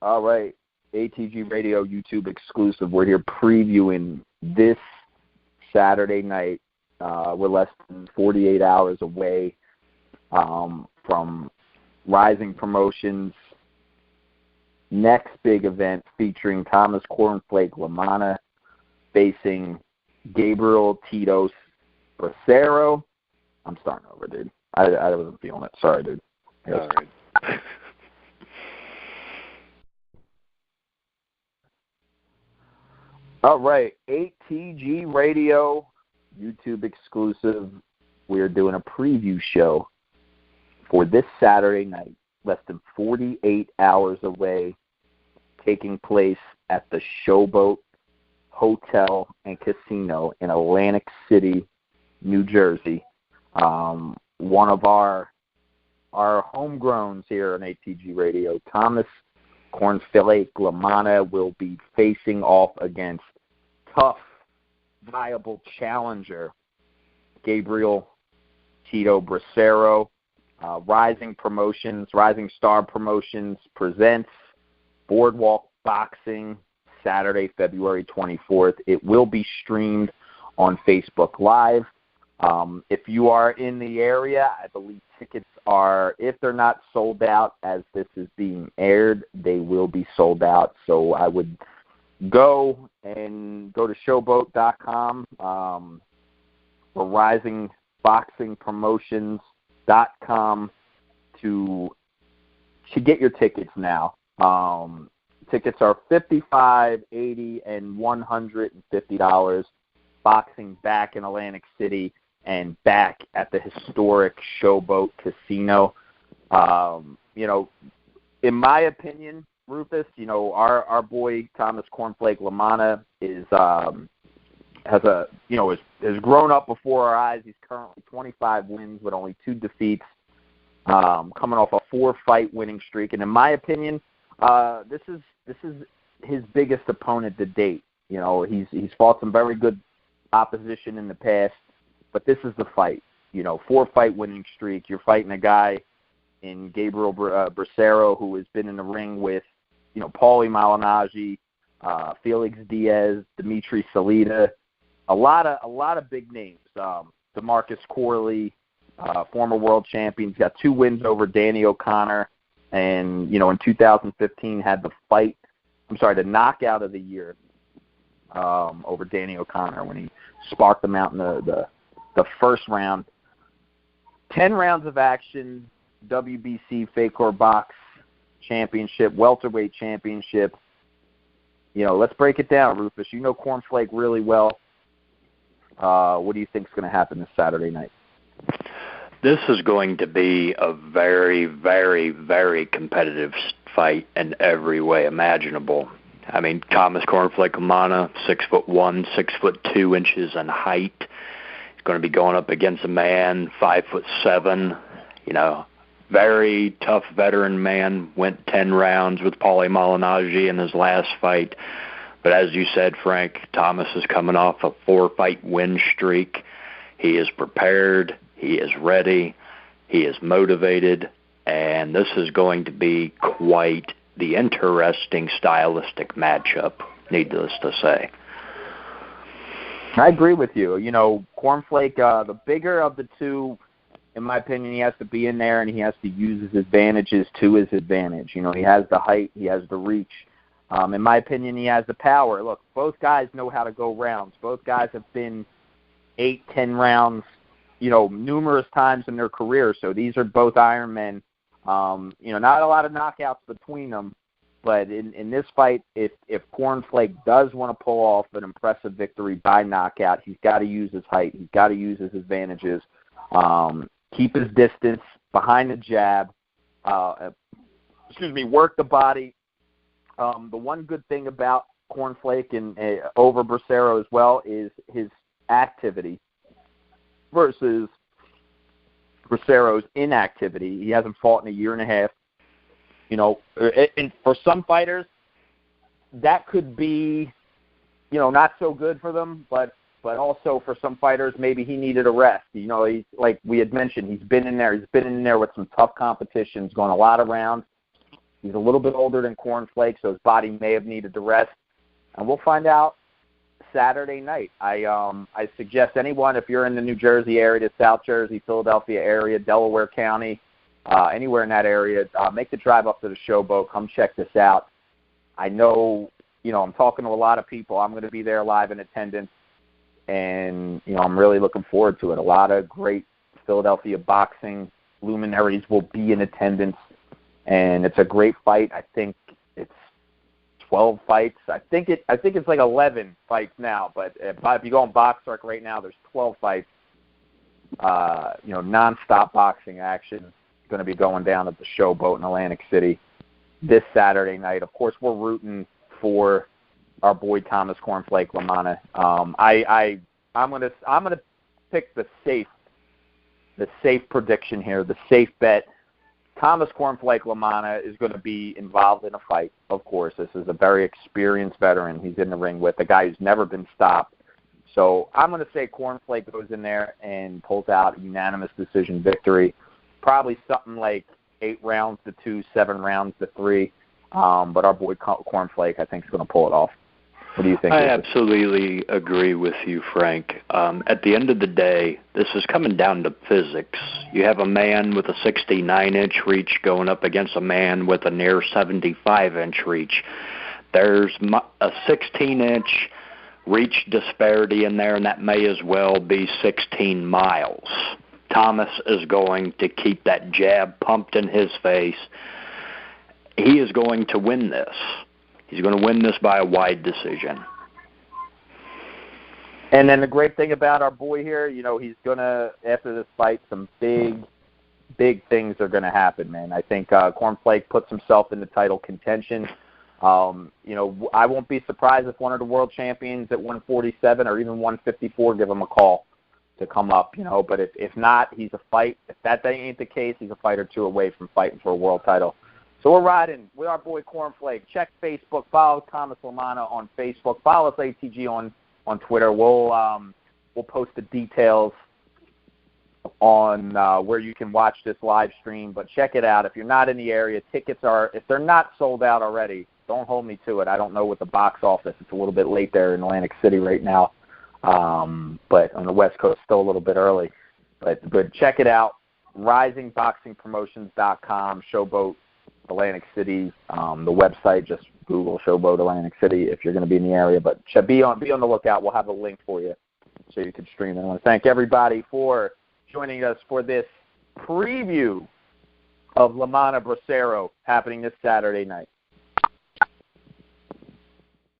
All right. ATG Radio YouTube exclusive. We're here previewing this Saturday night. We're less than 48 hours away from Rising Promotions' next big event featuring Thomas Cornflake LaManna facing Gabriel Tito's Bracero. I'm starting over, dude. I wasn't feeling it. Sorry, dude. All right. All right, ATG Radio, YouTube exclusive. We are doing a preview show for this Saturday night, less than 48 hours away, taking place at the Showboat Hotel and Casino in Atlantic City, New Jersey. One of our homegrowns here on ATG Radio, Thomas Cornflake LaManna, will be facing off against tough, viable challenger Gabriel Tito Bracero. Rising Star Promotions presents Boardwalk Boxing Saturday, February 24th. It will be streamed on Facebook Live. If you are in the area, I believe tickets are, if they're not sold out as this is being aired, they will be sold out. So I would go to showboat.com or risingboxingpromotions.com to get your tickets now. Tickets are $55, $80, and $150. Boxing back in Atlantic City and back at the historic Showboat Casino. In my opinion, Rufus, our boy Thomas Cornflake LaManna has grown up before our eyes. He's currently 25 wins with only 2 defeats, coming off a 4-fight winning streak. And in my opinion, this is his biggest opponent to date. He's fought some very good opposition in the past, but this is the fight. 4-fight winning streak. You're fighting a guy in Gabriel Bracero who has been in the ring with, Paulie Malignaggi, Felix Diaz, Dimitri Salita, a lot of big names. DeMarcus Corley, former world champion. He's got 2 wins over Danny O'Connor, and in 2015 had the knockout of the year over Danny O'Connor when he sparked him out in the first round. 10 rounds of action, WBC Facor Box Championship, welterweight championship. Let's break it down, Rufus. You know Cornflake really well. What do you think is going to happen this Saturday night? This is going to be a very, very, very competitive fight in every way imaginable. I mean, Thomas Cornflake LaManna, 6'1", 6'2" in height. He's going to be going up against a man 5'7". Very tough veteran man. Went 10 rounds with Paulie Malignaggi in his last fight. But as you said, Frank, Thomas is coming off a 4-fight win streak. He is prepared. He is ready. He is motivated. And this is going to be quite the interesting stylistic matchup, needless to say. I agree with you. Cornflake, the bigger of the two, in my opinion, he has to be in there and he has to use his advantages to his advantage. He has the height, he has the reach. In my opinion, he has the power. Look, both guys know how to go rounds. Both guys have been 8-10 rounds, numerous times in their career. So these are both Ironmen. Not a lot of knockouts between them. But in this fight, if Cornflake does want to pull off an impressive victory by knockout, he's got to use his height. He's got to use his advantages. Keep his distance behind the jab. Work the body. The one good thing about Cornflake and over Bracero as well is his activity versus Bracero's inactivity. He hasn't fought in a year and a half. And for some fighters, that could be, not so good for them, but also for some fighters, maybe he needed a rest. He's, like we had mentioned, he's been in there with some tough competitions, going a lot of rounds. He's a little bit older than Cornflake, so his body may have needed to rest. And we'll find out Saturday night. I suggest anyone, if you're in the New Jersey area, South Jersey, Philadelphia area, Delaware County, anywhere in that area, make the drive up to the Showboat. Come check this out. I know, I'm talking to a lot of people. I'm going to be there live in attendance, and, I'm really looking forward to it. A lot of great Philadelphia boxing luminaries will be in attendance, and it's a great fight. I think it's 12 fights. I think it's like 11 fights now, but if you go on BoxRec right now, there's 12 fights. Non-stop boxing action going to be going down at the Showboat in Atlantic City this Saturday night. Of course, we're rooting for our boy Thomas Cornflake LaManna. I'm gonna pick the safe prediction here, the safe bet. Thomas Cornflake LaManna is going to be involved in a fight, of course. This is a very experienced veteran he's in the ring with, a guy who's never been stopped. So I'm going to say Cornflake goes in there and pulls out a unanimous decision victory, probably something like 8 rounds to 2, 7 rounds to 3. But our boy Cornflake, I think, is going to pull it off. What do you think? I absolutely agree with you, Frank. At the end of the day, this is coming down to physics. You have a man with a 69-inch reach going up against a man with a near 75-inch reach. There's a 16-inch reach disparity in there, and that may as well be 16 miles. Thomas is going to keep that jab pumped in his face. He is going to win this. He's going to win this by a wide decision. And then the great thing about our boy here, he's going to, after this fight, some big things are going to happen, man. I think Cornflake puts himself in the title contention. I won't be surprised if one of the world champions at 147 or even 154 give him a call to come up, But if not, he's a fight. If that ain't the case, he's a fight or two away from fighting for a world title. So we're riding with our boy Cornflake. Check Facebook. Follow Thomas LaManna on Facebook. Follow us ATG on Twitter. We'll post the details on where you can watch this live stream. But check it out. If you're not in the area, tickets are, if they're not sold out already, don't hold me to it. I don't know what the box office. It's a little bit late there in Atlantic City right now. But on the West Coast, still a little bit early. But check it out. RisingBoxingPromotions.com, Showboat Atlantic City, the website, just Google Showboat Atlantic City if you're going to be in the area. But be on the lookout. We'll have a link for you so you can stream it. I want to thank everybody for joining us for this preview of LaManna Bracero happening this Saturday night.